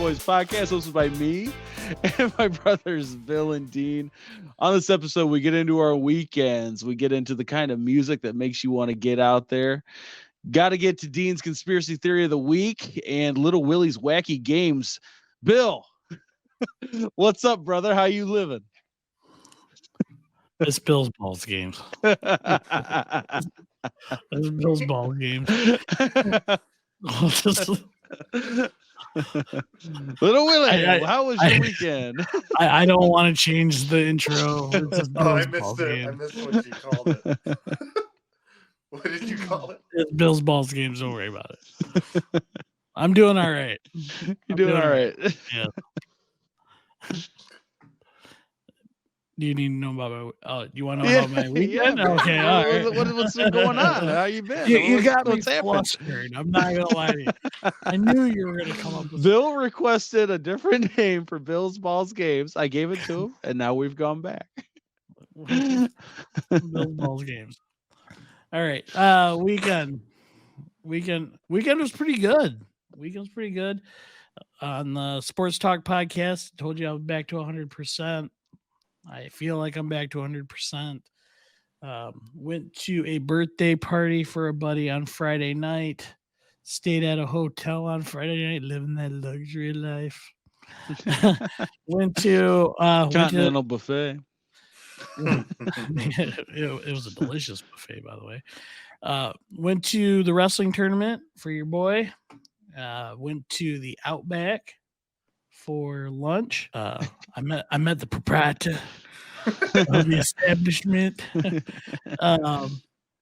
Boys podcast, hosted by me and my brothers Bill and Dean. On this episode, we get into our weekends. We get into the kind of music that makes you want to get out there. Got to get to Dean's conspiracy theory of the week and Little Willie's wacky games. Bill, what's up, brother? How you living? It's Bill's balls games. It's Bill's ball games. Little Willie, how was your weekend? I don't want to change the intro. I missed it. Game. I missed what you called it. What did you call it? It's Bill's balls games. Don't worry about it. I'm doing all right. You're doing all right. Yeah. Do you need to know about my? Oh, you want to know about my weekend? Yeah, okay, all right. What's going on? How you been? You got me flustered. I'm not gonna lie to you. I knew you were gonna come up with. Bill requested a different name for Bill's Balls Games. I gave it to him, and now we've gone back. Bill's Balls Games. All right. Weekend was pretty good. Weekend's pretty good. On the Sports Talk podcast, I told you I was back to 100%. I feel like I'm back to 100%. Went to a birthday party for a buddy on Friday night. Stayed at a hotel on Friday night, living that luxury life. Went to Continental buffet. It was a delicious buffet, by the way. Went to the wrestling tournament for your boy. Went to the Outback for lunch. I met the proprietor of the establishment.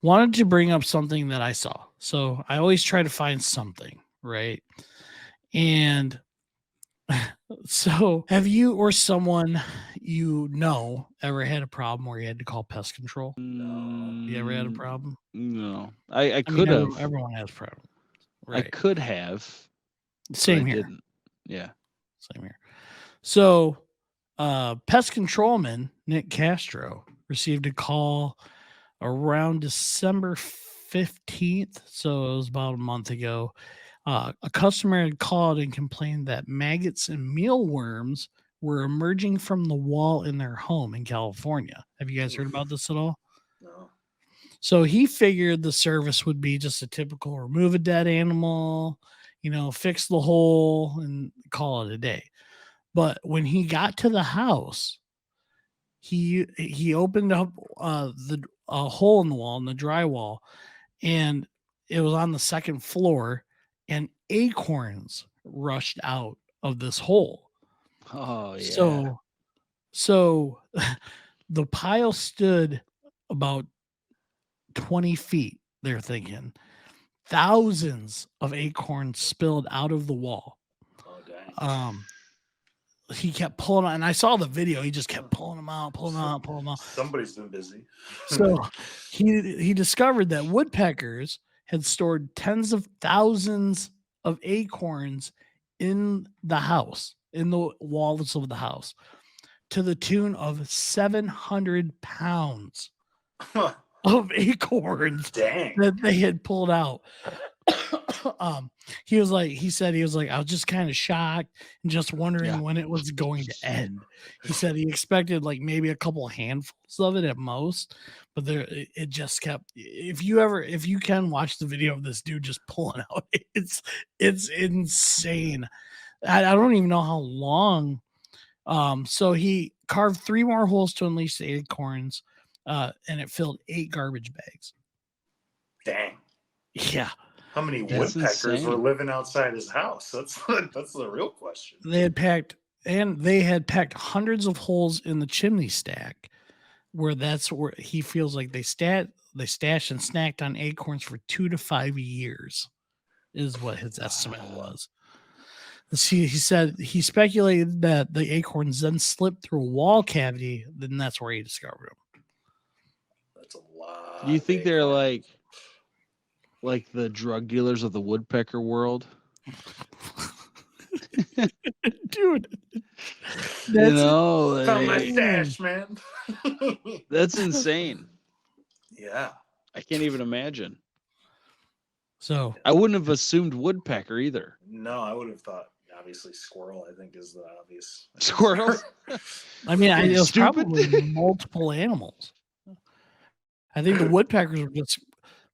Wanted to bring up something that I saw. So I always try to find something, right? And so have you or someone you know ever had a problem where you had to call pest control? No. You ever had a problem? No. I could have. Everyone has problems. Right. I could have. Same here. Didn't. Yeah. Same here. So, pest controlman Nick Castro received a call around December 15th. So it was about a month ago. A customer had called and complained that maggots and mealworms were emerging from the wall in their home in California. Have you guys heard about this at all? No. So he figured the service would be just a typical remove a dead animal, fix the hole and call it a day. But when he got to the house, he opened up a hole in the wall, in the drywall, and it was on the second floor, and acorns rushed out of this hole. Oh, yeah. So the pile stood about 20 feet, they're thinking. Thousands of acorns spilled out of the wall. Oh, dang. He kept pulling out, and I saw the video. He just kept pulling them out. Somebody's been busy. So he discovered that woodpeckers had stored tens of thousands of acorns in the house, in the walls of the house, to the tune of 700 pounds of acorns that they had pulled out. He said, I was just kind of shocked and just wondering when it was going to end. He said he expected like maybe a couple handfuls of it at most, but it just kept. If you can watch the video of this dude just pulling out, it's insane. I don't even know how long. So he carved 3 more holes to unleash the acorns, and it filled 8 garbage bags. Dang. Yeah. How many woodpeckers were living outside his house? That's the real question. They had packed hundreds of holes in the chimney stack, that's where he feels like they stashed and snacked on acorns for 2 to 5 years, is what his estimate was. He said he speculated that the acorns then slipped through a wall cavity. Then that's where he discovered them. That's a lot. Do you think they're like the drug dealers of the woodpecker world? Dude, found my stash, man. That's insane. Yeah, I can't even imagine. So I wouldn't have assumed woodpecker either. No, I would have thought obviously squirrel, I think, is the obvious. Squirrels? I mean, it was Stupid. probably multiple animals. I think the woodpeckers were just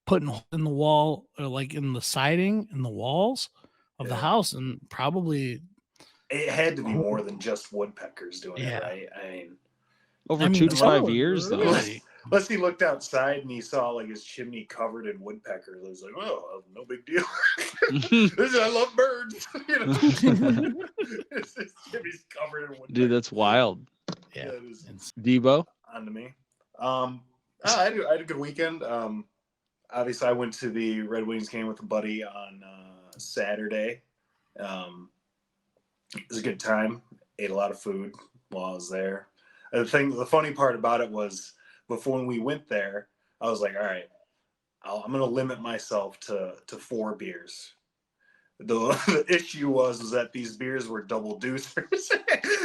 putting holes in the wall, or like in the siding and the walls of the house, and probably it had to be more than just woodpeckers doing it, Yeah. right? I mean, Over 2 to 5 years, though. really- unless he looked outside and he saw like his chimney covered in woodpeckers, I was like, oh, no big deal. I love birds. You know, his chimney's covered in woodpeckers. Dude, that's wild. Yeah. it is Debo? on to me. I had a good weekend. Obviously, I went to the Red Wings game with a buddy on Saturday. It was a good time. Ate a lot of food while I was there. The funny part about it was, before when we went there, I was like, all right, I'm going to limit myself to 4 beers. The issue was that these beers were double deucers.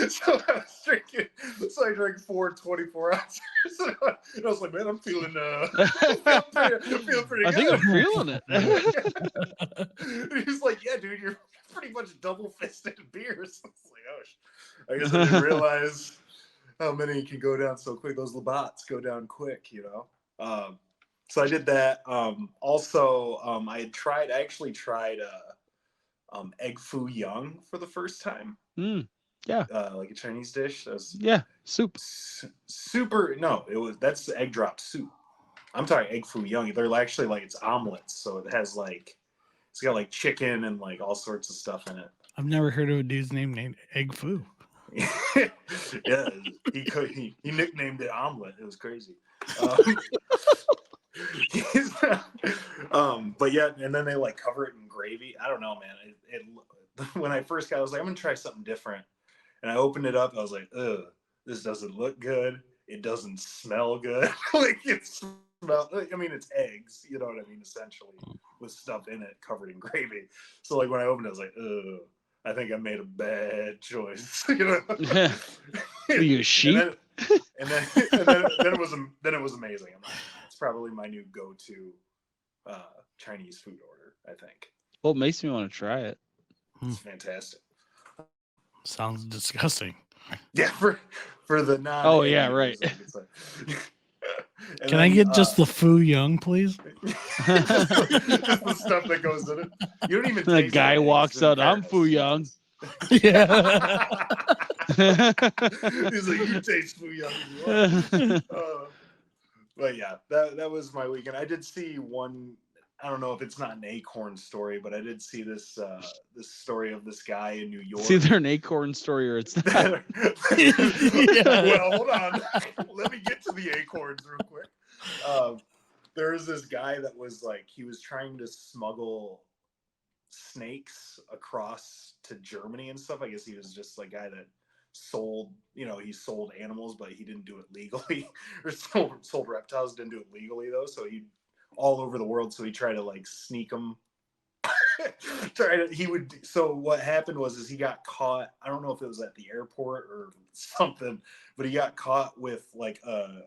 So I was drinking, so I drank 4 24 ounces. And I was like, man, I'm feeling pretty I think good. I'm feeling it. He's like, yeah, dude, you're pretty much double-fisted beers. I was like, oh, I guess I didn't realize how many can go down so quick. Those Labatt's go down quick, you know. So I did that. Also, I actually tried egg foo young for the first time. Yeah. Like a Chinese dish. That was soup. Super. No, that's the egg drop soup. I'm talking egg foo young. They're actually like, it's omelets, so it has like, it's got like chicken and like all sorts of stuff in it. I've never heard of a dude's name named Egg Foo. Yeah, he nicknamed it omelet. It was crazy. But yeah, and then they like cover it in gravy. I don't know, man. When I first got it, I was like, I'm gonna try something different. And I opened it up. I was like, ugh, this doesn't look good. It doesn't smell good. Like it's eggs, you know what I mean, essentially, with stuff in it covered in gravy. So like when I opened it, I was like, ugh, I think I made a bad choice. You know? Are you a sheep? And then it was amazing. It's probably my new go-to Chinese food order, I think. Well, it makes me want to try it. It's fantastic. Sounds disgusting. Yeah, for the non. Oh yeah, right. Can I get just the foo young, please? Just the stuff that goes in it. You don't even. The guy walks out. I'm foo young. Yeah. He's like, you taste foo young as well. But yeah, that was my weekend. I did see one. I don't know if it's not an acorn story, but I did see this story of this guy in New York. It's either an acorn story or it's not. Well, hold on. Let me get to the acorns real quick. There was this guy that was like, he was trying to smuggle snakes across to Germany and stuff. I guess he was just like a guy that sold animals, but he didn't do it legally. Or sold reptiles, didn't do it legally though. So he all over the world. So he tried to like sneak them. So what happened was he got caught. I don't know if it was at the airport or something, but he got caught with like an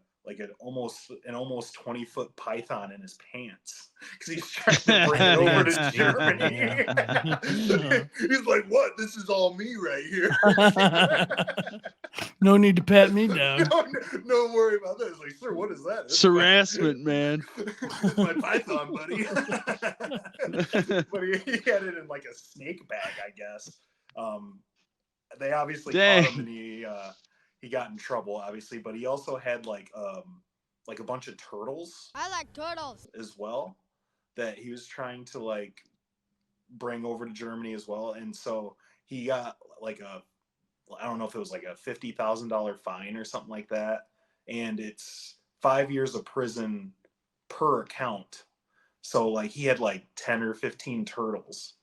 almost 20-foot python in his pants because he's trying to bring it over to Germany. He's like, "What? This is all me right here." No need to pat me down. No worry about that. He's like, "Sir, what is that?" It's harassment, man. It's my python, buddy. But he had it in like a snake bag, I guess. They obviously caught him, and he got in trouble, obviously, but he also had like a bunch of turtles. I like turtles as well, that he was trying to like bring over to Germany as well, and so he got like I don't know if it was like a $50,000 fine or something like that, and it's 5 years of prison per account. So like he had like 10 or 15 turtles,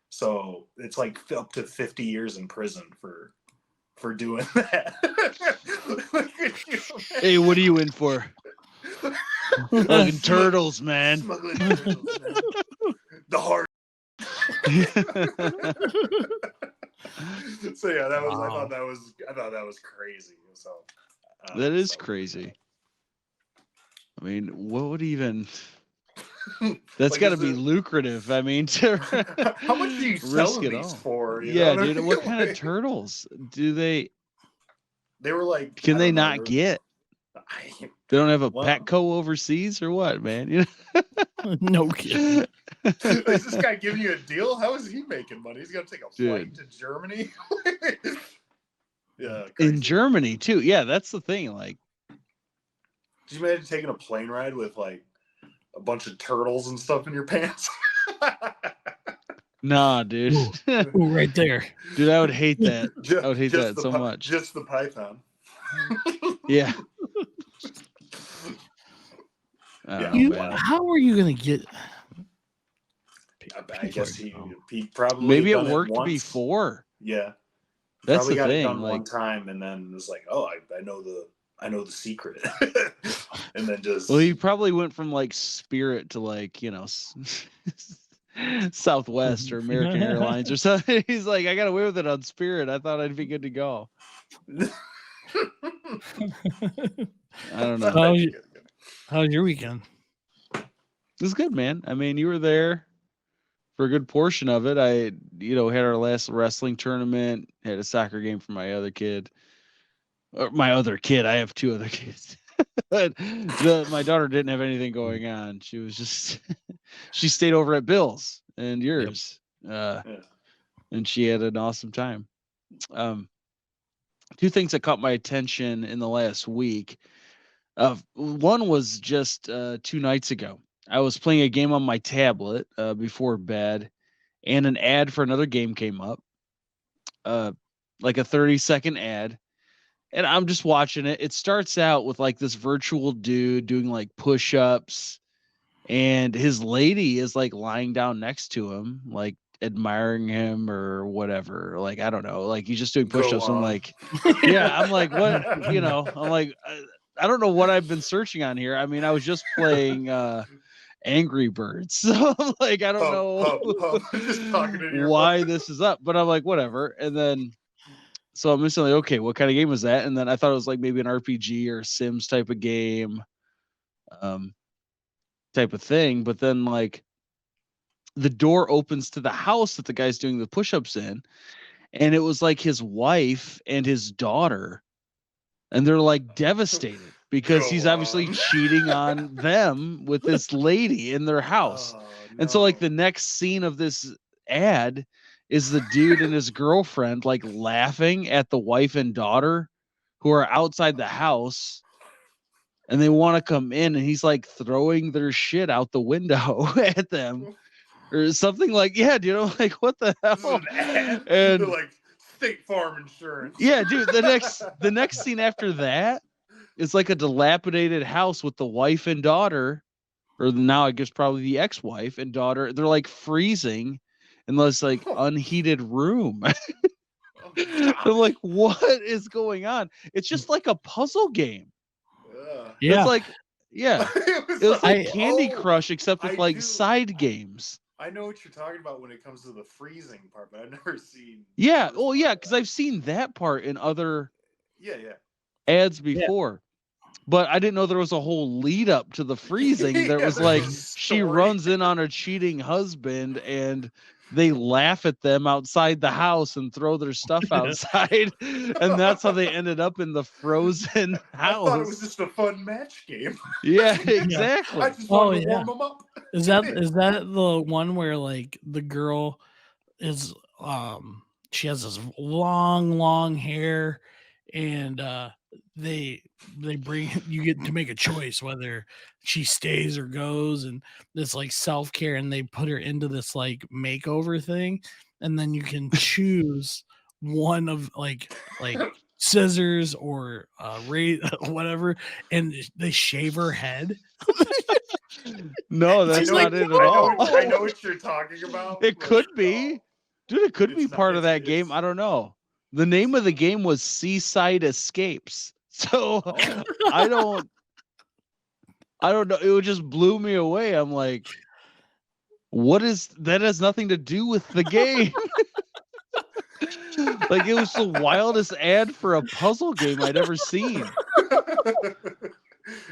so it's like up to 50 years in prison for doing that. Hey, what are you in for? Fucking turtles, man. Smuggling turtles, man. The heart. So yeah, that was. Wow. I thought that was crazy. So that is crazy. I mean, what would even? That's Like, got to is be it- lucrative. I mean, How much are you risk selling it these all. for? You Yeah, know dude. What kind of Like, turtles do they? They were like, Can I they don't know, not get? I- They don't have a Well- Petco overseas or what, man? You No kidding. know? Is this guy giving you a deal? How is he making money? He's gonna take a flight Dude. to Germany. Yeah, In crazy. Germany too. Yeah, that's the thing. Like, Did you imagine taking a plane ride with like a bunch of turtles and stuff in your pants? nah, dude. Ooh, right there. Dude, I would hate that. Just, I would hate that the so much. Just the python. Yeah. I Yeah. don't know, man. How are you gonna get? I guess he Oh. probably Maybe done it worked once. before. Yeah, That's probably the got it thing. done Like, one time, and then was like, "Oh, I know the secret," and then just well, he probably went from like Spirit to like, Southwest or American Airlines or something. He's like, I got away with it on Spirit. I thought I'd be good to go. I don't know. How was your weekend? It was good, man. I mean, you were there for a good portion of it. I, had our last wrestling tournament, had a soccer game for my other kid. Or my other kid. I have two other kids. But my daughter didn't have anything going on. She was just she stayed over at Bill's and yours. Yeah. And she had an awesome time. Two things that caught my attention in the last week. One was just 2 nights ago. I was playing a game on my tablet before bed, and an ad for another game came up, like a 30-second ad. And I'm just watching it. It starts out with like this virtual dude doing like push-ups, and his lady is like lying down next to him, like admiring him or whatever. Like, I don't know. Like, he's just doing push-ups. I'm like, yeah, I'm like, what? I'm like, I don't know what I've been searching on here. I mean, I was just playing Angry Birds. So I'm like, I don't know Just talking to your why phone. this is up, but I'm like, whatever. And then so I'm instantly, okay, what kind of game was that? And then I thought it was like maybe an RPG or Sims type of game, type of thing. But then like the door opens to the house that the guy's doing the push-ups in, and it was like his wife and his daughter, and they're like devastated because he's obviously cheating on them with this lady in their house. Oh, And so like no. the next scene of this ad is the dude and his girlfriend like laughing at the wife and daughter who are outside the house, and they want to come in, and he's like throwing their shit out the window at them or something. Like, yeah, dude, I'm like, what the This is hell? an ad. And They're like State Farm Insurance. yeah, dude, the next scene after that is like a dilapidated house with the wife and daughter, or now I guess probably the ex-wife and daughter. They're like freezing in this like unheated room. Oh, I'm like, what is going on? It's just like a puzzle game. Yeah. It's like, yeah, it was like Candy oh, Crush except with I like do. side games. I know what you're talking about when it comes to the freezing part, but I've never seen. Yeah, the first well, part yeah, of because that. I've seen that part in other Yeah. ads before. But I didn't know there was a whole lead up to the freezing. There Yeah, was there's like a she story. runs in on a cheating husband, and they laugh at them outside the house and throw their stuff outside. And that's how they ended up in the frozen I thought it was house. just a fun match game. Yeah, I exactly. just wanted to warm them up. Is that the one where like the girl is she has this long hair, and they bring you get to make a choice whether she stays or goes, and this like self-care, and they put her into this like makeover thing, and then you can choose one of like scissors or whatever, and they shave her head. No, that's like, not it at all. I know what you're talking about. It but could no. be. Dude, it could be It's not- part of it's- that game. it's- I don't know. The name of the game was Seaside Escapes. So Oh. I don't know. It just blew me away. I'm like, what is that? Has nothing to do with the game. Like, it was the wildest ad for a puzzle game I'd ever seen.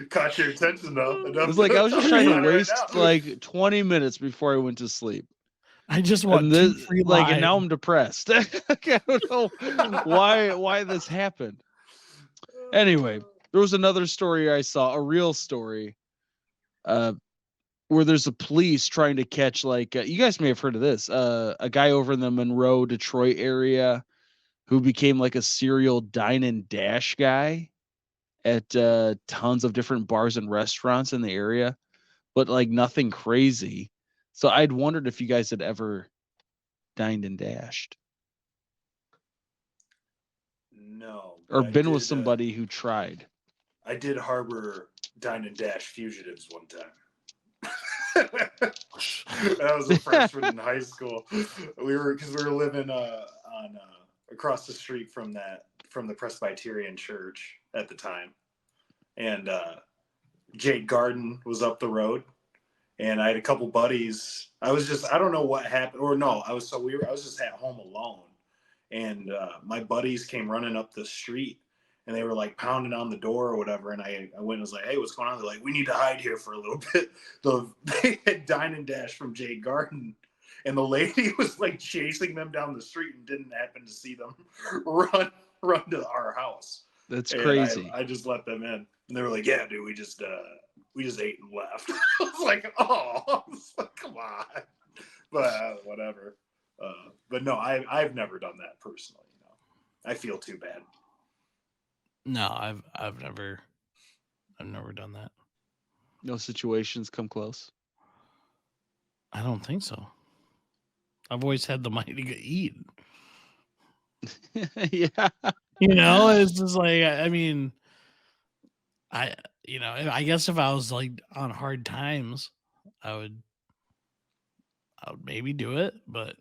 Caught your attention though. It's like I was just trying to waste Right now. like 20 minutes before I went to sleep. I just want And two this, free like, and lives. now I'm depressed. I don't know why this happened. Anyway, there was another story I saw, a real story, where there's a police trying to catch like you guys may have heard of this, a guy over in the Monroe, Detroit area who became like a serial dine and dash guy at tons of different bars and restaurants in the area, but like nothing crazy. So I'd wondered if you guys had ever dined and dashed No. or but I been with did, somebody who tried. I did harbor dine and dash fugitives one time. I was a freshman in high school. We were living on across the street from the Presbyterian church at the time, and Jake Garden was up the road, and I had a couple buddies. I don't know what happened, or no, I was just at home alone, and my buddies came running up the street. And they were like pounding on the door or whatever. And I went and was like, hey, what's going on? They're like, we need to hide here for a little bit. They had dine and dash from Jay Garden. And the lady was like chasing them down the street and didn't happen to see them run to our house. That's and crazy. I just let them in. And they were like, yeah, dude, we just ate and left. I was like, oh, come on. But whatever. But no, I've never done that personally. No. I feel too bad. No, I've never done that. No situations come close. I don't think so. I've always had the money to eat. Yeah. It's just like, I mean, I guess if I was like on hard times, I would maybe do it, but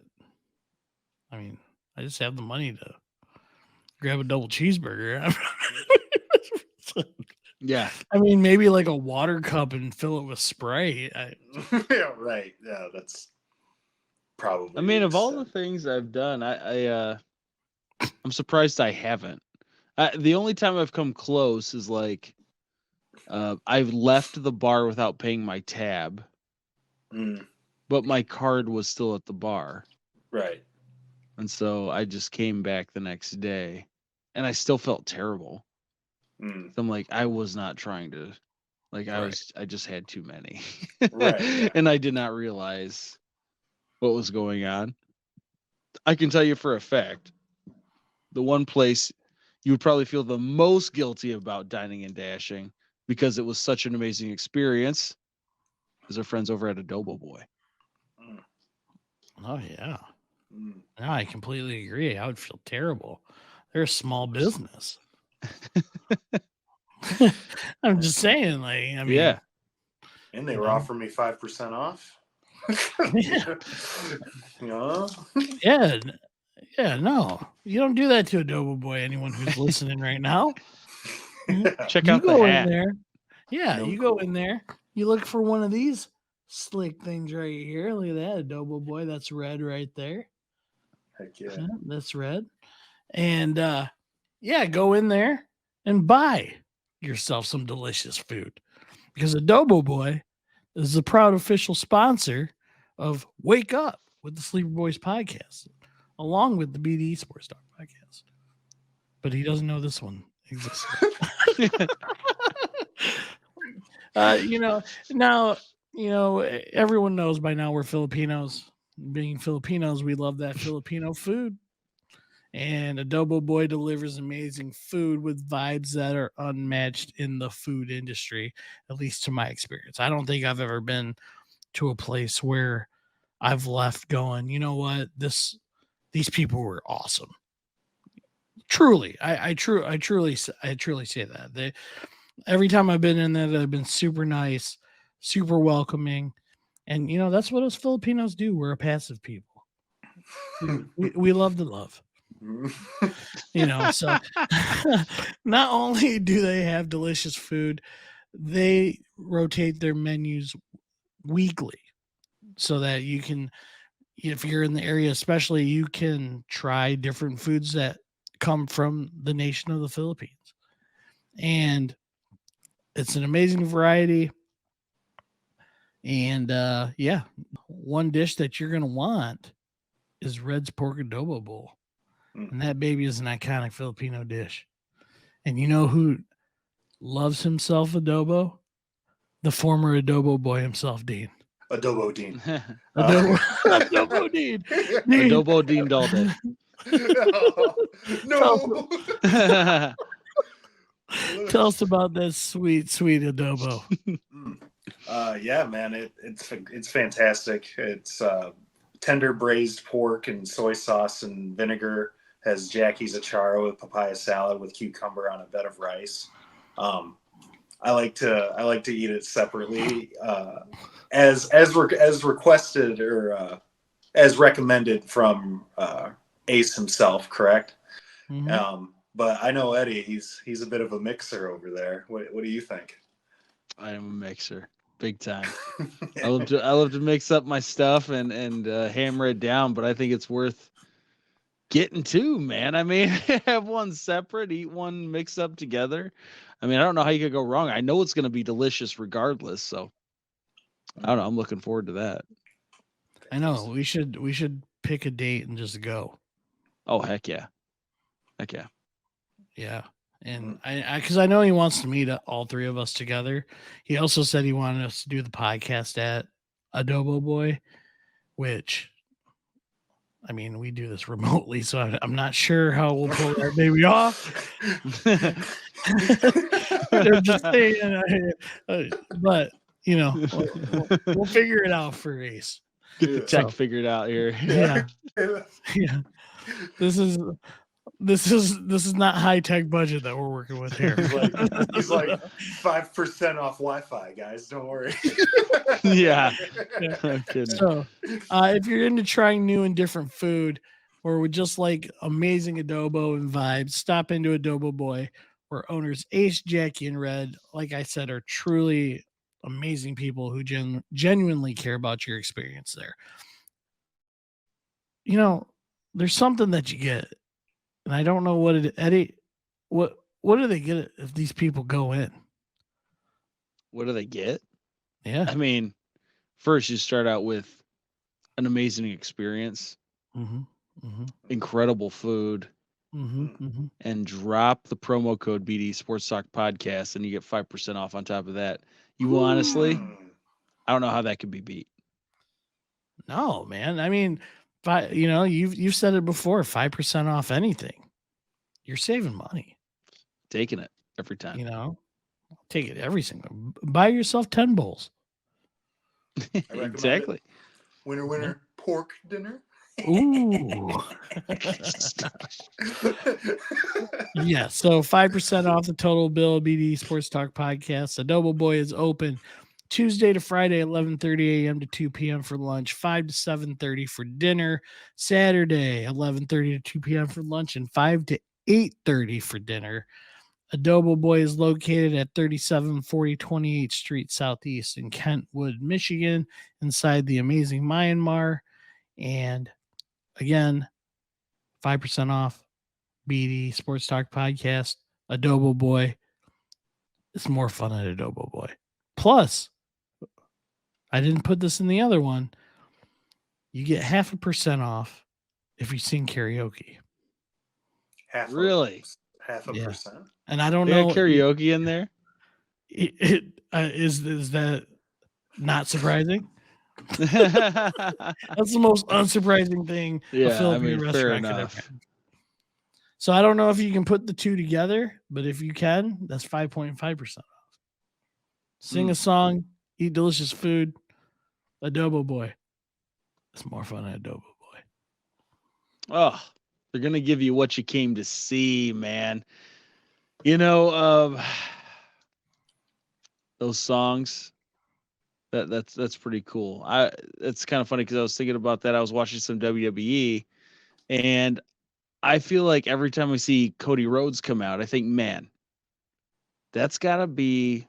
I mean, I just have the money to grab a double cheeseburger. Yeah. I mean, maybe like a water cup and fill it with Sprite. Yeah, right. Yeah, that's probably. I mean, of all the things I've done, I'm surprised I haven't. The only time I've come close is like I've left the bar without paying my tab, but my card was still at the bar. Right. And so I just came back the next day, and I still felt terrible. So I'm like, I was not trying to, like, I just had too many. Right. Yeah. And I did not realize what was going on. I can tell you for a fact, the one place you would probably feel the most guilty about dining and dashing because it was such an amazing experience is our friends over at Adobo Boy. Oh, yeah. No, I completely agree. I would feel terrible. They're a small business. I'm just saying, like, I mean, yeah. And they were offering me 5% off. Yeah. Yeah. No, you don't do that to Adobo Boy. Anyone who's listening right now, Check out the hat. In there. Yeah, you go in there. You look for one of these slick things right here. Look at that, Adobo Boy. That's red right there. Heck yeah. That's red. And go in there and buy yourself some delicious food, because Adobo Boy is the proud official sponsor of Wake Up with the Sleeper Boys podcast, along with the BD Sports Talk podcast. But he doesn't know this one exists. Everyone knows by now we're Filipinos. Being Filipinos, we love that Filipino food. And Adobo Boy delivers amazing food with vibes that are unmatched in the food industry, at least to my experience. I don't think I've ever been to a place where I've left going, you know what, these people were awesome. Truly, I truly say that. Every time I've been in there, they've been super nice, super welcoming, and that's what us Filipinos do. We're a passive people. We love to love. So not only do they have delicious food, they rotate their menus weekly so that you can, if you're in the area especially, you can try different foods that come from the nation of the Philippines. And It's an amazing variety. And yeah, one dish that you're gonna want is Red's Pork Adobo Bowl. And that baby is an iconic Filipino dish. And you know who loves himself adobo? The former adobo boy himself, Dean. Adobo Dean. Adobo Dean. Dean. Adobo Dean Dalton. No. Tell us about that sweet, sweet adobo. Yeah, man, it's fantastic. It's tender braised pork and soy sauce and vinegar. Has Jackie's acharo with papaya salad with cucumber on a bed of rice. I like to eat it separately, as requested or as recommended from Ace himself. Correct. Mm-hmm. But I know Eddie. He's a bit of a mixer over there. What do you think? I am a mixer, big time. I love to mix up my stuff and hammer it down, but I think it's worth getting two, man. I mean, have one separate, eat one mixed up together. I mean, I don't know how you could go wrong. I know it's going to be delicious regardless. So I don't know. I'm looking forward to that. I know we should pick a date and just go. Oh, heck yeah. Heck yeah. Yeah. And because I know he wants to meet all three of us together. He also said he wanted us to do the podcast at Adobo Boy, which, I mean, we do this remotely, so I'm not sure how we'll pull that baby off. I'm just saying, but you know, we'll figure it out for Ace. Get the tech figured out here. Yeah. Yeah. This is not high tech budget that we're working with here. He's like 5% off Wi-Fi, guys. Don't worry. Yeah. So, if you're into trying new and different food, or would just like amazing adobo and vibes, stop into Adobo Boy, where owners Ace, Jackie, and Red, like I said, are truly amazing people who genuinely care about your experience there. You know, there's something that you get. And I don't know what it, Eddie, what do they get if these people go in? What do they get? Yeah. I mean, first you start out with an amazing experience, incredible food, and drop the promo code BD Sports Talk Podcast, and you get 5% off on top of that. You honestly, I don't know how that could be beat. No, man. I mean, you've said it before, 5% off anything. You're saving money. Taking it every time. You know, take it every single. Buy yourself 10 bowls. Exactly. Winner, pork dinner. Ooh. Yeah, so 5% off the total bill. BD Sports Talk Podcast. Adobo Boy is open Tuesday to Friday, 11:30 a.m. to 2 p.m. for lunch, 5 to 7:30 for dinner. Saturday, 11:30 to 2 p.m. for lunch, and 5 to 8:30 for dinner. Adobo Boy is located at 3740 28th Street Southeast in Kentwood, Michigan, inside the amazing Myanmar. And again, 5% off BD Sports Talk Podcast. Adobo Boy. It's more fun at Adobo Boy. Plus, I didn't put this in the other one. You get 0.5% off if you sing karaoke. Really? 0.5%. And I don't They know got karaoke in there. Is that not surprising? That's the most unsurprising thing a Filipino restaurant could ever have. So I don't know if you can put the two together, but if you can, that's 5.5% off. Sing a song, eat delicious food. Adobo Boy. It's more fun at Adobo Boy. Oh, they're gonna give you what you came to see, man. You know, those songs. That's pretty cool. It's kind of funny because I was thinking about that. I was watching some WWE, and I feel like every time I see Cody Rhodes come out, I think, man, that's gotta be,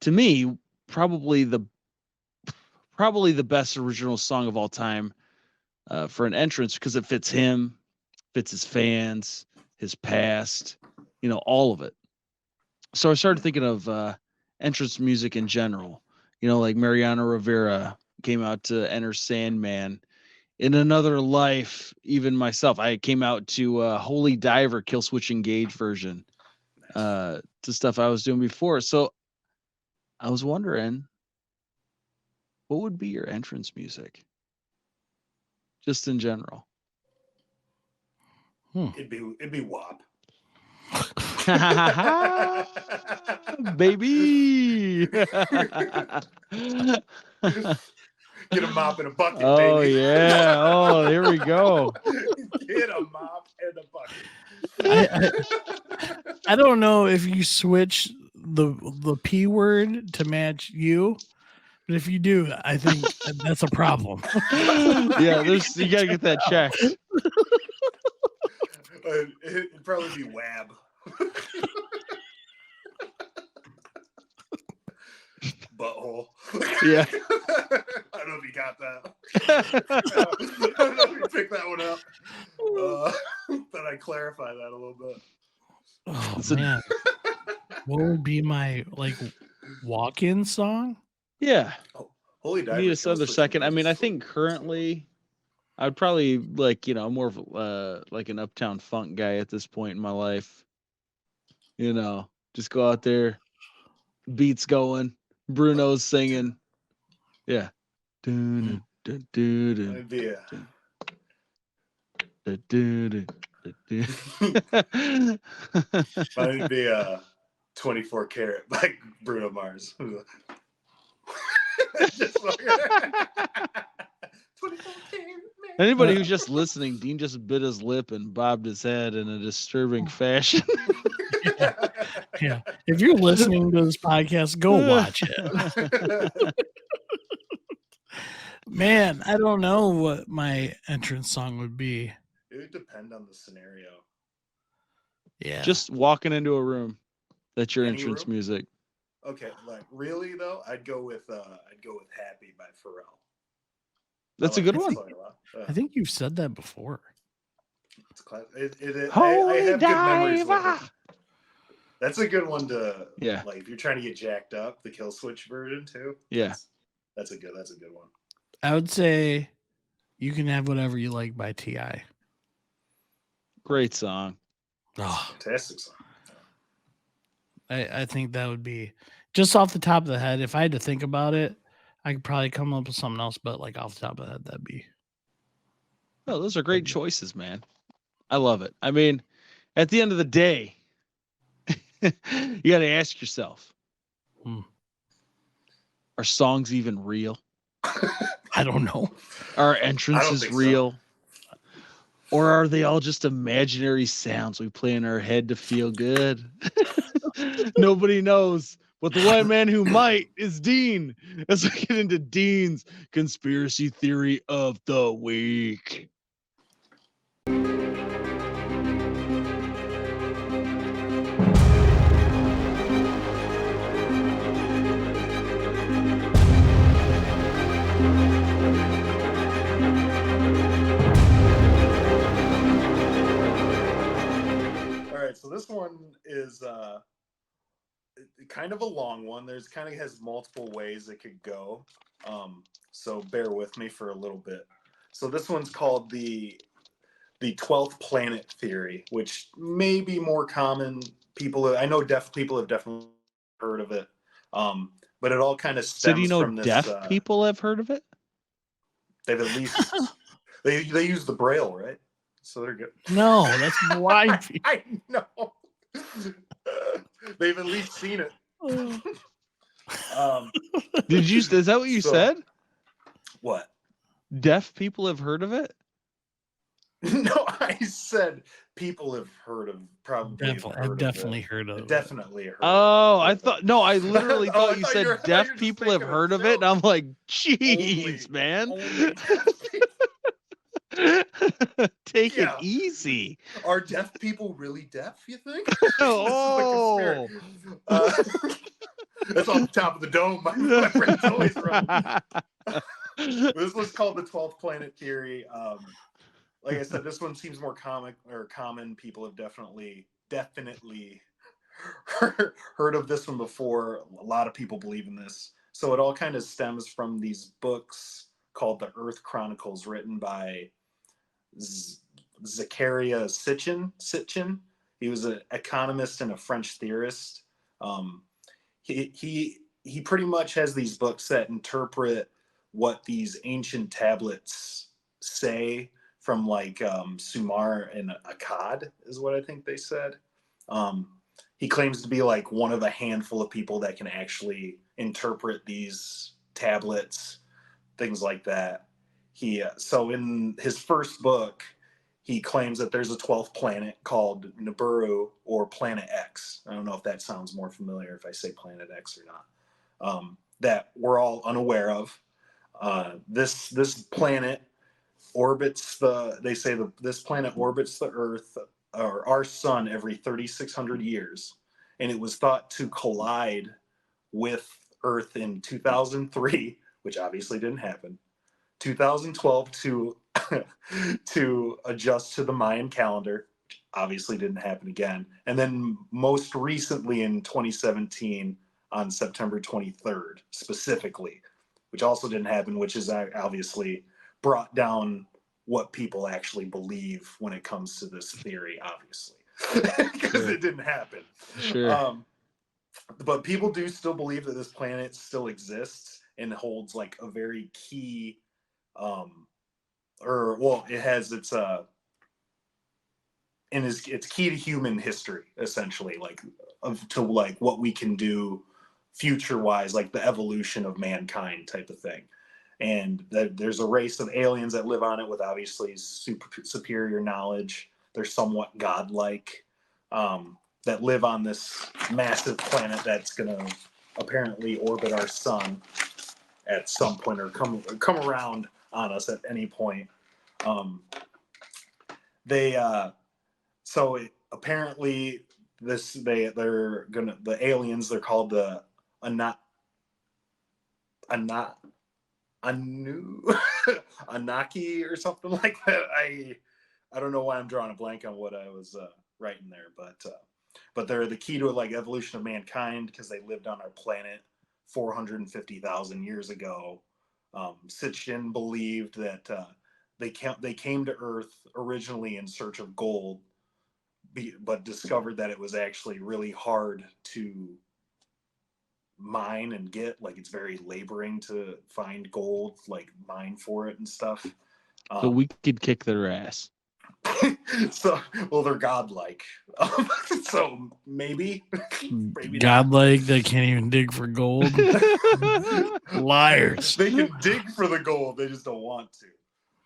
to me, probably the best original song of all time for an entrance, because it fits him, fits his fans, his past, all of it. So I started thinking of entrance music in general. Like Mariano Rivera came out to Enter Sandman. In Another Life, even myself, I came out to Holy Diver, Kill Switch Engage version, Nice. to stuff I was doing before. So I was wondering, what would be your entrance music, just in general? It'd be WAP. Baby. Get a mop and a bucket, Oh baby. yeah. Oh, there we go. Get a mop and a bucket. I don't know if you switch the P word to match you, but if you do, I think that's a problem. Yeah, you gotta get that checked. It'd probably be WAB. Butthole. Yeah. I don't know if you got that. I don't know if you picked that one up. But I clarify that a little bit. Oh man, what would be my walk-in song? Yeah. Oh, Holy Diver. You need another second. I mean, I think currently I'd probably more of like an Uptown Funk guy at this point in my life. Just go out there, beats going, Bruno's singing. Yeah. It'd be Might be a 24 Karat by Bruno Mars. Just like 24 Karat. Anybody who's just listening, Dean just bit his lip and bobbed his head in a disturbing fashion. Yeah. If you're listening to this podcast, go watch it. Man, I don't know what my entrance song would be. It would depend on the scenario. Yeah. Just walking into a room. That's your Any entrance room? music. Okay, really though, I'd go with Happy by Pharrell. That's a good one. I think you've said that before. It's class. I have good memories with Diver. it. That's a good one to Yeah. like if you're trying to get jacked up, the Kill Switch version too. Yeah. That's a good one. I would say You Can Have Whatever You Like by T.I. Great song. Oh, Fantastic song. I think that would be just off the top of the head. If I had to think about it, I could probably come up with something else, but off the top of the head, that'd be. Oh, those are great choices, man. I love it. I mean, at the end of the day, you got to ask yourself, are songs even real? I don't know. Are entrances think real? Or are they all just imaginary sounds we play in our head to feel good? Nobody knows. But the one man who might is Dean. As we get into Dean's conspiracy theory of the week. So this one is kind of a long one. There's kind of has multiple ways it could go. So bear with me for a little bit. So this one's called the 12th planet theory, which may be more common. I know deaf people have definitely heard of it. But it all kind of stems do you know from this. Deaf people have heard of it? They've at least they use the Braille, right? So they're good. No, that's blind people. I know. They've at least seen it. Is that what you said? What? Deaf people have heard of it? No, I said people have heard of I've definitely heard of it. Definitely heard Oh, of it. I literally thought you said deaf just people have thinking heard of it. And I'm like, jeez, man. Only Take Yeah. it easy. Are deaf people really deaf, you think? Oh. That's on the top of the dome. My brain's always running. This was called the 12th planet theory. Like I said, this one seems more common. People have definitely heard of this one before. A lot of people believe in this. So it all kind of stems from these books called the Earth Chronicles, written by Zakaria Sitchin. He was an economist and a French theorist. Um, he pretty much has these books that interpret what these ancient tablets say from like Sumar and Akkad is what I think they said. Um, he claims to be like one of a handful of people that can actually interpret these tablets, things like that. So in his first book, he claims that there's a 12th planet called Nibiru, or Planet X. I don't know if that sounds more familiar if I say Planet X or not. That we're all unaware of. This planet orbits this planet orbits the Earth, or our sun, every 3,600 years, and it was thought to collide with Earth in 2003, which obviously didn't happen. 2012 to adjust to the Mayan calendar, which obviously didn't happen again, and then most recently in 2017 on September 23rd specifically, which also didn't happen, which is obviously brought down what people actually believe when it comes to this theory, obviously, because it didn't happen. Sure. But people do still believe that this planet still exists and holds like a very key it has its and it's key to human history, essentially, like to like what we can do future wise, like the evolution of mankind type of thing. And there's a race of aliens that live on it with obviously superior knowledge. They're somewhat godlike, that live on this massive planet that's gonna apparently orbit our sun at some point, or come around on us at any point. Apparently the aliens, they're called the Anunnaki or something like that. I don't know why I'm drawing a blank on what I was writing there, but they're the key to like evolution of mankind because they lived on our planet 450,000 years ago. Sitchin believed that they came to Earth originally in search of gold, but discovered that it was actually really hard to mine and get. Like, it's very laboring to find gold, like mine for it and stuff. So we could kick their ass. Well, they're godlike. So maybe Godlike, they can't even dig for gold. Liars. They can dig for the gold, they just don't want to.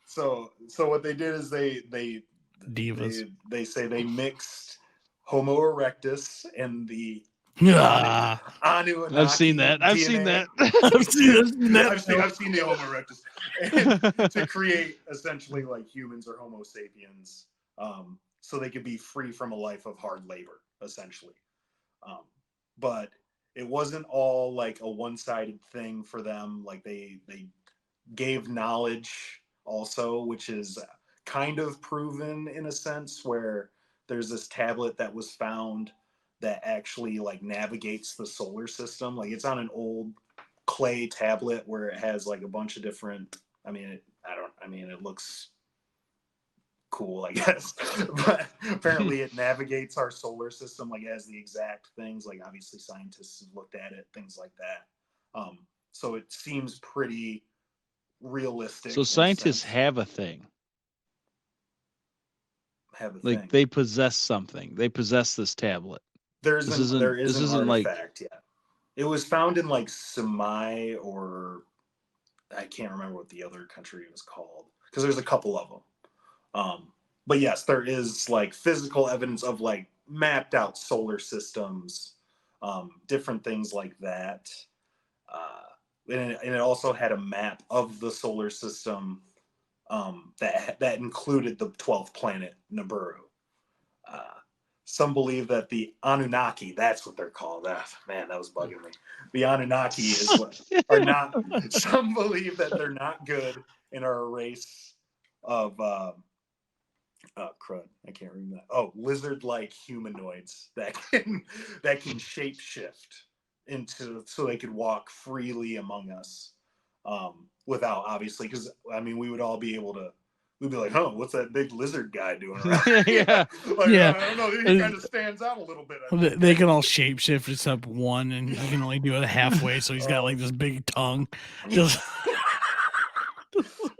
So what they did is they say they mixed Homo erectus and the Anunnaki. I've seen that. DNA. I've seen that. I've seen the Homo erectus to create essentially like humans or Homo sapiens, so they could be free from a life of hard labor, essentially. But it wasn't all like a one-sided thing for them. Like they gave knowledge also, which is kind of proven in a sense, where there's this tablet that was found that actually like navigates the solar system. Like, it's on an old clay tablet where it has like a bunch of different, it looks cool, I guess. But apparently it navigates our solar system, like as the exact things, like obviously scientists have looked at it, things like that. So it seems pretty realistic. So scientists have a thing. Like, they possess something. They possess this tablet. There isn't an artifact like... yet. It was found in like Samai, or I can't remember what the other country was called, because there's a couple of them. But yes, there is like physical evidence of like mapped out solar systems, different things like that. And it also had a map of the solar system that included the 12th planet, Nibiru. Some believe that the Anunnaki, that's what they're called. Man, that was bugging me. The Anunnaki are not, some believe that they're not good and are a race of Oh crud! I can't remember that. Oh, lizard-like humanoids that can shapeshift into so they could walk freely among us, without obviously because I mean we would all be able to. We'd be like, "Huh, what's that big lizard guy doing around?" Yeah. Like Yeah. I don't know. He kind of stands out a little bit. I think. They can all shapeshift except one, and he can only do it halfway. So he's got like this big tongue, just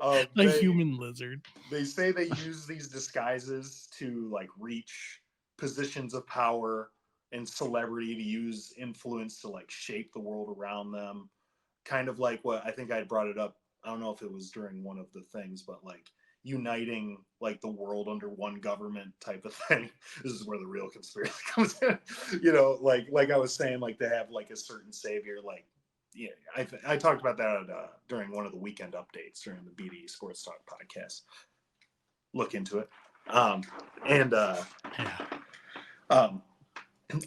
a human lizard. They say they use these disguises to like reach positions of power and celebrity, to use influence to like shape the world around them. Kind of like what I think I brought it up. I don't know if it was during one of the things, but like uniting like the world under one government type of thing. This is where the real conspiracy comes in. Like I was saying, like to have like a certain savior, like yeah, I talked about that during one of the weekend updates during the BD Sports Talk podcast. Look into it. And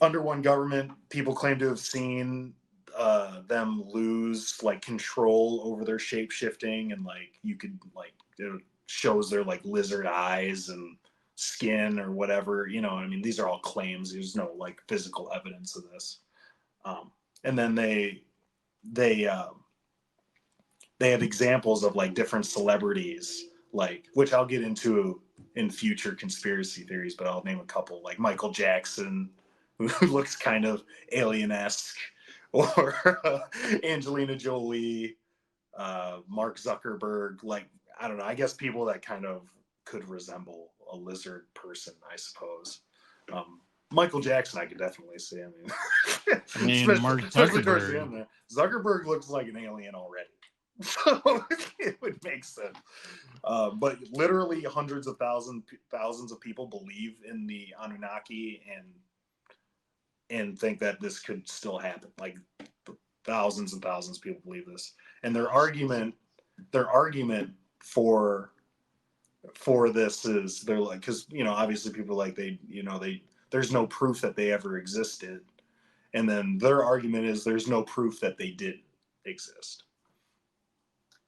under one government, people claim to have seen them lose like control over their shape shifting, and like you could like it shows their like lizard eyes and skin or whatever. I mean, these are all claims. There's no like physical evidence of this. And then they have examples of like different celebrities, like which I'll get into in future conspiracy theories, but I'll name a couple, like Michael Jackson, who looks kind of alien-esque, or Angelina Jolie, Mark Zuckerberg. Like I don't know. I guess people that kind of could resemble a lizard person, I suppose. Michael Jackson, I could definitely see. I mean, Mark especially towards the Zuckerberg. end there. Zuckerberg looks like an alien already. So it would make sense. But literally hundreds of thousands of people believe in the Anunnaki and think that this could still happen. Like thousands and thousands of people believe this. And their argument for this is they're like, because obviously people like there's no proof that they ever existed, and then their argument is there's no proof that they didn't exist,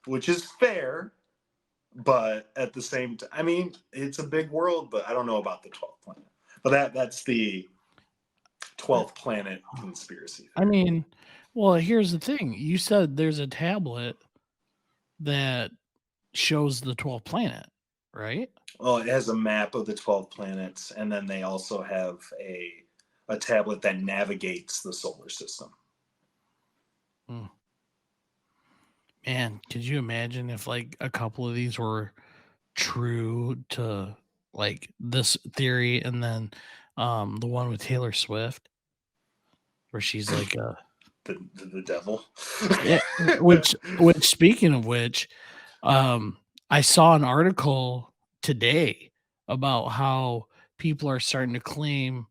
which is fair, but at the same time, I mean, it's a big world, but I don't know about the 12th planet. But that's the 12th planet conspiracy theory. I mean, well, here's the thing. You said there's a tablet that shows the 12th planet, right? Well, it has a map of the 12 planets, and then they also have a tablet that navigates the solar system. Man, could you imagine if like a couple of these were true to like this theory, and then the one with Taylor Swift where she's like the devil. Yeah, which speaking of which, I saw an article today about how people are starting to claim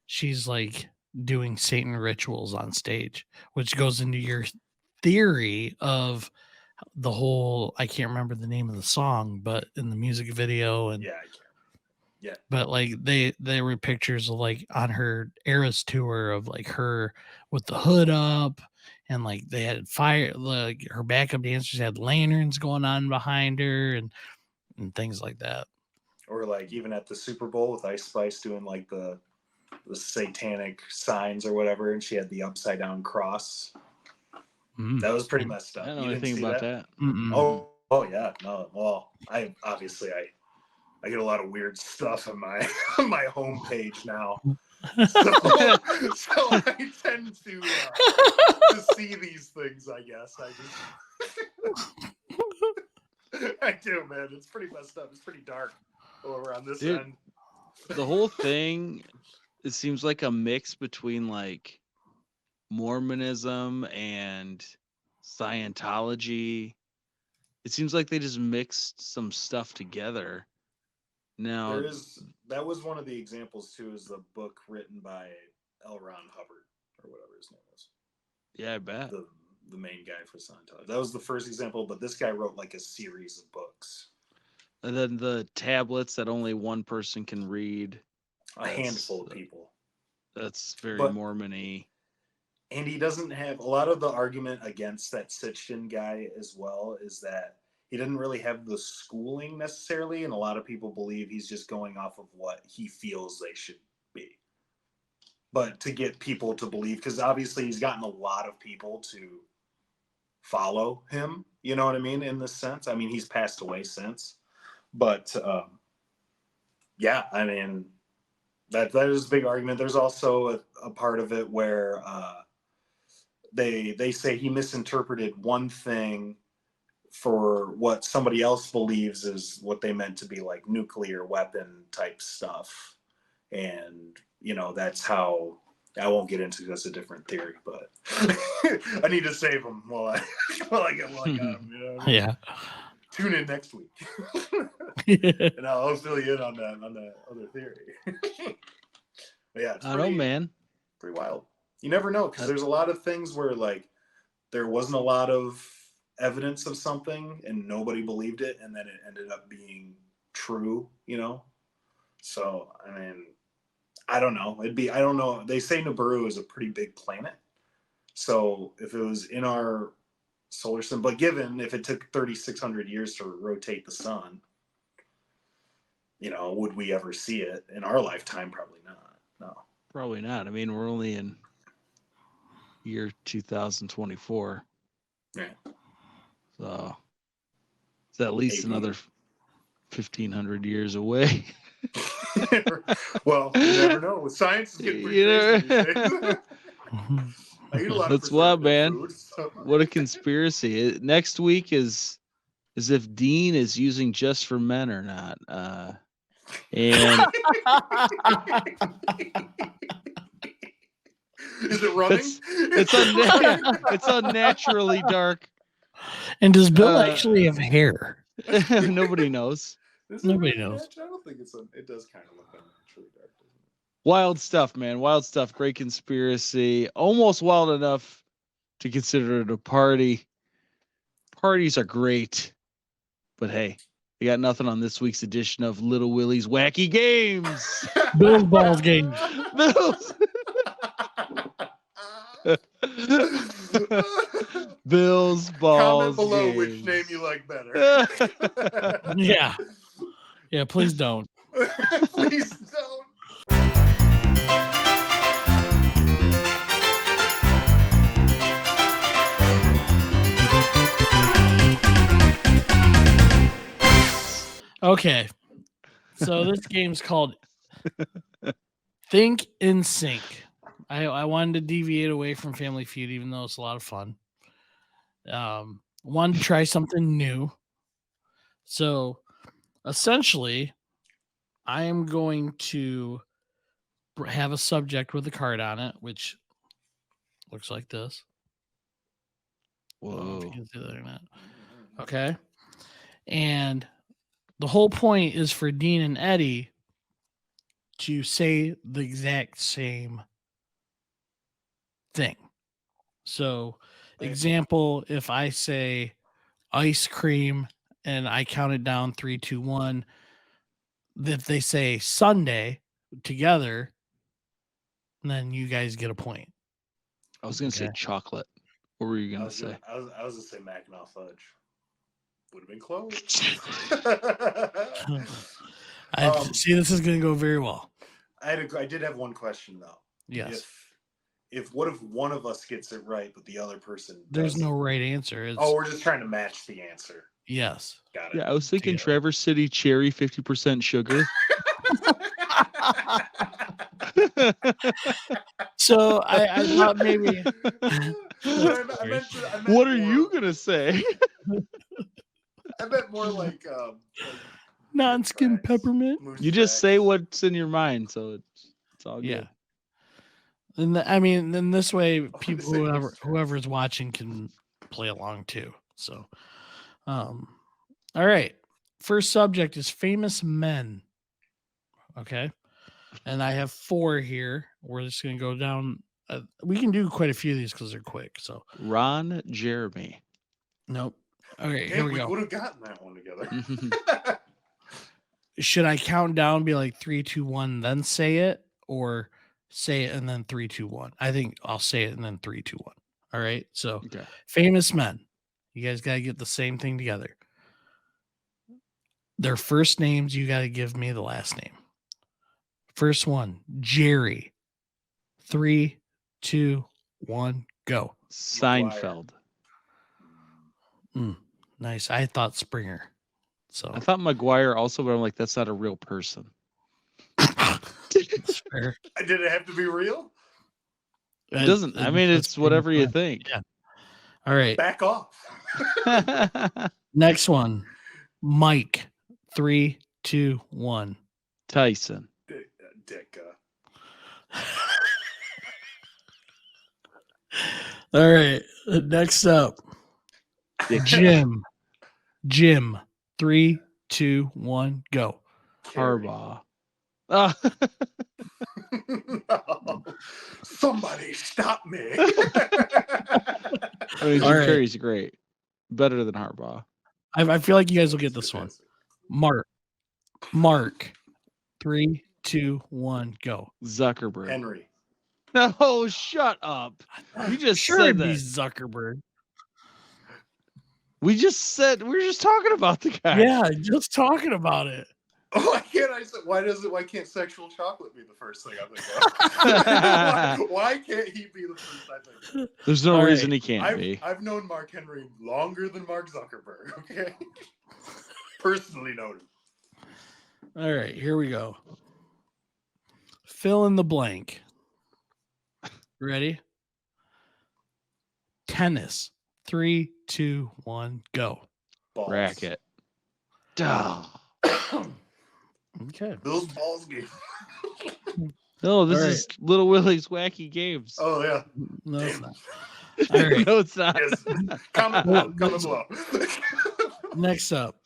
she's like doing Satan rituals on stage, which goes into your theory of the whole, I can't remember the name of the song, but in the music video, and Yeah, I can't. Yeah. but like they were pictures of like on her Eras tour of like her with the hood up, and like they had fire, like her backup dancers had lanterns going on behind her, and things like that. Or like even at the Super Bowl with Ice Spice doing like the satanic signs or whatever, and she had the upside down cross. That was pretty messed up. I don't know anything about that. Oh yeah, no. Well, I get a lot of weird stuff on my homepage now, so I tend to see these things. I guess I do, man. It's pretty messed up. It's pretty dark over on this end. The whole thing, it seems like a mix between like Mormonism and Scientology. It seems like they just mixed some stuff together. Now, that was one of the examples too, is the book written by L. Ron Hubbard or whatever his name is. Yeah, I bet. The main guy for Scientology. That was the first example, but this guy wrote like a series of books. And then the tablets that only one person can read. A handful of people. That's very Mormon-y. And he doesn't have a lot of the argument against that Sitchin guy as well, is that he didn't really have the schooling necessarily, and a lot of people believe he's just going off of what he feels they should be. But to get people to believe, because obviously he's gotten a lot of people to follow him, you know what I mean, in this sense. I mean, he's passed away since, but yeah, I mean, that is a big argument. There's also a part of it where they say he misinterpreted one thing for what somebody else believes is what they meant to be like nuclear weapon type stuff. And, you know, that's how, I won't get into, that's a different theory, but I need to save them while I got them, you know what I mean? Yeah. Tune in next week. And I'll fill you in on that other theory. But yeah, it's I don't know, man. Pretty wild. You never know, because there's a lot of things where like there wasn't a lot of evidence of something and nobody believed it, and then it ended up being true, you know? So, I mean, I don't know. I don't know. They say Nibiru is a pretty big planet. So if it was in our solar system, but given if it took 3,600 years to rotate the sun, you know, would we ever see it in our lifetime? Probably not. No. Probably not. I mean, we're only in year 2024. Yeah. So it's at least 80. another 1,500 years away. Well, you never know. Science is getting pretty crazy these days. I eat a lot That's of wild, man. food, so. What a conspiracy. Next week is if Dean is using Just for Men or not. And is it running? It's unnaturally dark. And does Bill actually have hair? Nobody knows. Nobody knows. I don't think it does kind of look unnaturally dark, doesn't it? Wild stuff, man. Wild stuff. Great conspiracy. Almost wild enough to consider it a party. Parties are great. But hey, we got nothing on this week's edition of Little Willie's Wacky Games. Bill's Balls Games. Bill's Balls Comment below Games. which name you like better. Yeah. Yeah, please don't. Please don't. Okay. So this game's called Think in Sync. I wanted to deviate away from Family Feud, even though it's a lot of fun. Wanted to try something new. So essentially, I am going to have a subject with a card on it, which looks like this. I don't know if you Whoa. can see that or not. Okay. And the whole point is for Dean and Eddie to say the exact same thing. So, example, if I say ice cream and I count it down 3, 2, 1, if they say Sunday together, then you guys get a point. I was going to say Okay. chocolate. What were you going to say? I was going to say Mackinac fudge. Would have been close. See, this is going to go very well. I did have one question though. Yes. If what if one of us gets it right, but the other person There's doesn't? no right answer. We're just trying to match the answer. Yes. Got it. Yeah, I was thinking Together. Traverse City cherry, 50% sugar. So I thought maybe. What are you going to say? I meant more like Non-skin Tracks. peppermint. Moose You just tracks. say what's in your mind, so it's all good. Yeah. And then this way, wanted to people say moose tracks. whoever's watching can play along too. So, all right. First subject is famous men. Okay, and I have 4 here. We're just gonna go down. We can do quite a few of these because they're quick. So Ron Jeremy. nope. Okay, Hey, here we we go. would have gotten that one together. Should I count down, be like 3, 2, 1, then say it, or say it and then 3, 2, 1? I think I'll say it and then 3, 2, 1. All right. So Okay. famous men. You guys gotta get the same thing together. Their first names, you got to give me the last name. First one, Jerry. 3, 2, 1, go. Seinfeld. Nice. I thought Springer. So I thought McGuire also, but I'm like, that's not a real person. that's fair. Did it have to be real? It doesn't. I mean, it's whatever you think. Yeah. All right. Back off. Next one, Mike. 3, 2, 1. Tyson. Dick. All right. Next up, Jim. Jim. 3, 2, 1, go. Harbaugh. Oh. No. Somebody stop me. I mean, Jim Carrey's great. Better than Harbaugh. I feel like you guys will get this one. Mark. 3, 2, 1, go. Zuckerberg. Henry. No, shut up. You just Sure said it'd that. be Zuckerberg. We just said we were just talking about the guy. Yeah, just talking about it. Why can't sexual chocolate be the first thing I think of? why can't he be the first I think of? There's no All reason right. he can't be. I've known Mark Henry longer than Mark Zuckerberg, okay? Personally known him. All right, here we go. Fill in the blank. Ready? Tennis. 3, 2, 1, go. Balls. Racket. Duh. Okay. Those balls game. No, this All right. is Little Willie's Wacky Games. Oh yeah. No, it's not. All right. No, it's not. Yes. Comment below. Next up.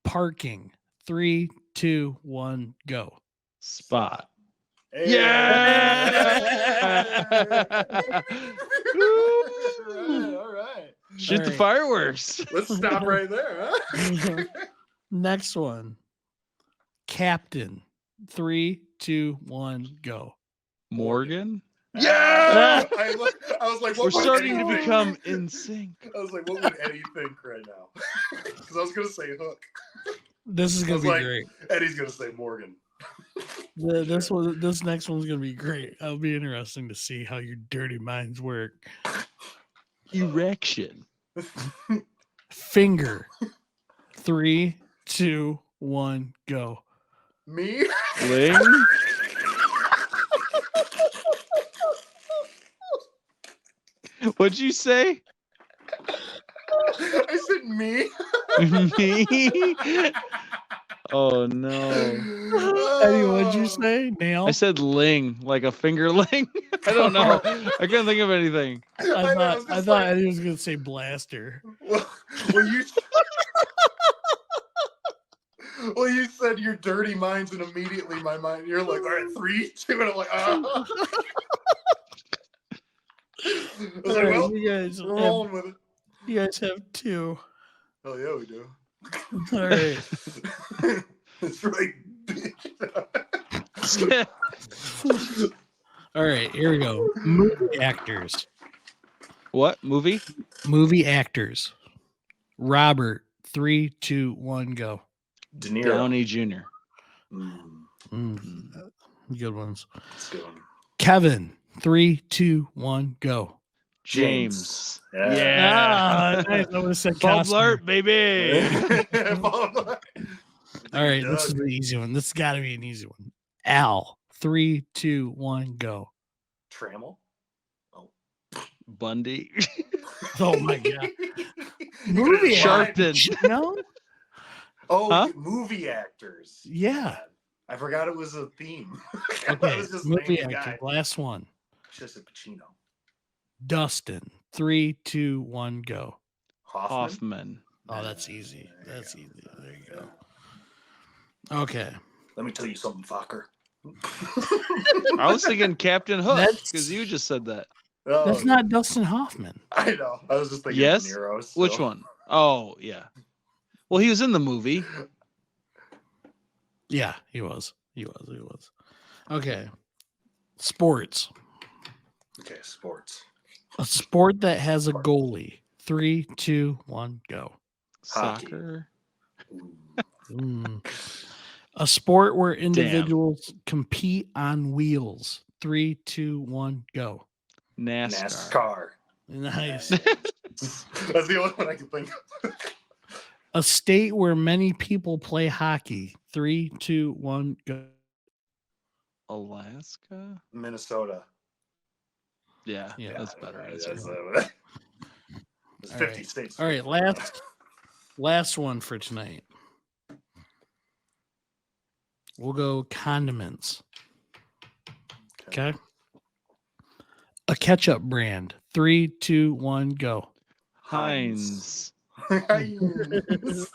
Parking. 3, 2, 1, go. Spot. Hey. Yeah. All right. Shoot All the right. fireworks. Let's stop right there, huh? Next one. Captain. 3, 2, 1, go. Morgan. Yeah. I was like, what We're would starting Eddie to think? become in sync. I was like, what would Eddie think right now? Because I was gonna say Hook. This is I gonna was be like, great. Eddie's gonna say Morgan. This next one's gonna be great. It'll be interesting to see how your dirty minds work. Erection. Finger. 3, 2, 1, go. Me? Ling. What'd you say? I said me. Me? Oh no. Eddie, what'd you say? Nail? I said ling, like a finger ling. I don't know. I couldn't think of anything. I thought Eddie was gonna say blaster. Well, you said your dirty minds, and immediately my mind, you're like, all right, 3, 2, and I'm like, ah. I was like, well, we're rolling with it. You guys have 2. Hell yeah, we do. All right. That's right. All right, here we go. Movie actors. What movie? Movie actors. Robert. 3, 2, 1, go. De Niro. Downey Jr. Good ones. That's a good one. Kevin. 3, 2, 1, go. James. Yeah. Nice. I would have said Bob Costner. Lart, baby. All right, this is the easy one. This has got to be an easy one. Al. 3, 2, 1, go. Trammell. Bundy. Oh my god. Movie Sharpton. actors, no? Oh, Huh? movie actors. Yeah. I forgot it was a theme. Okay. I was just Movie naming actor. guy. Last one. Just a Pacino. Dustin. 3, 2, 1, go. Hoffman. Oh, that's easy. That's easy. There you go. Okay. Let me tell you something, fucker. I was thinking Captain Hook That's- because you just said that. Oh, That's not Dustin Hoffman. I know. I was just thinking Yes? De Niro still. Which one? Oh, yeah. Well, he was in the movie. Yeah, he was. He was. Okay. Sports. Okay, sports. A sport that has a goalie. 3, 2, 1, go. Hockey. Soccer. Ooh. A sport where individuals compete on wheels. 3, 2, 1, go. NASCAR. Nice. That's the only one I can think of. A state where many people play hockey. 3, 2, 1, go. Alaska? Minnesota. Yeah, Yeah. that's better. There's All 50 right. states. All right, last one for tonight. We'll go condiments. Okay. A ketchup brand. 3, 2, 1, go. Heinz. Heinz.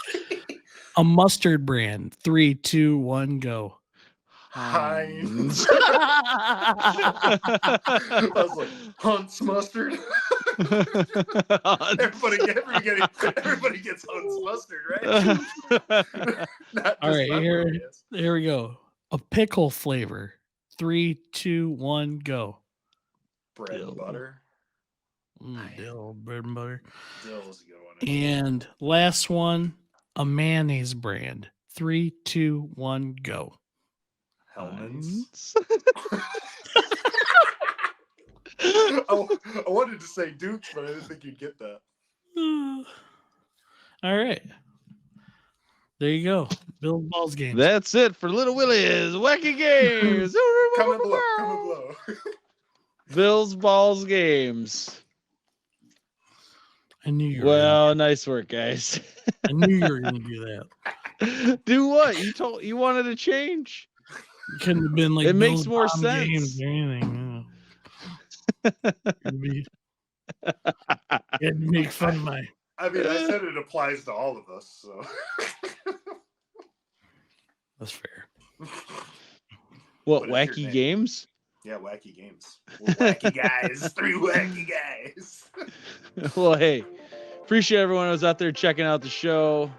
A mustard brand. 3, 2, 1, go. Heinz. I was like, Hunt's mustard. Everybody gets Hunt's mustard, right? Not All right, pepper, here we go. A pickle flavor. 3, 2, 1, go. bread and butter. Dill, bread and butter. Dill is a good one. And last one, a mayonnaise brand. 3, 2, 1, go. Hellman's. I wanted to say Duke's, but I didn't think you'd get that. All right. There you go. Bill's Balls Games. That's it for Little Willie's Wacky Games. Comment below. Bill's Balls Games. I knew you were Well, nice work, guys. I knew you were going to do that. Do what? You wanted to change. You couldn't have been like It makes Bill's more Bomb sense. Games or anything. You had to make fun of my. I mean, I said it applies to all of us, so. That's fair. What, What is your wacky name? games? Yeah, wacky games. We're wacky guys. 3 wacky guys. Well, hey, appreciate everyone who was out there checking out the show.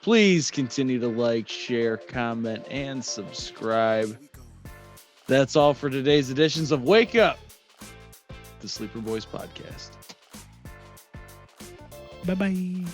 Please continue to like, share, comment, and subscribe. That's all for today's editions of Wake Up, the Sleeper Boys podcast. Bye-bye.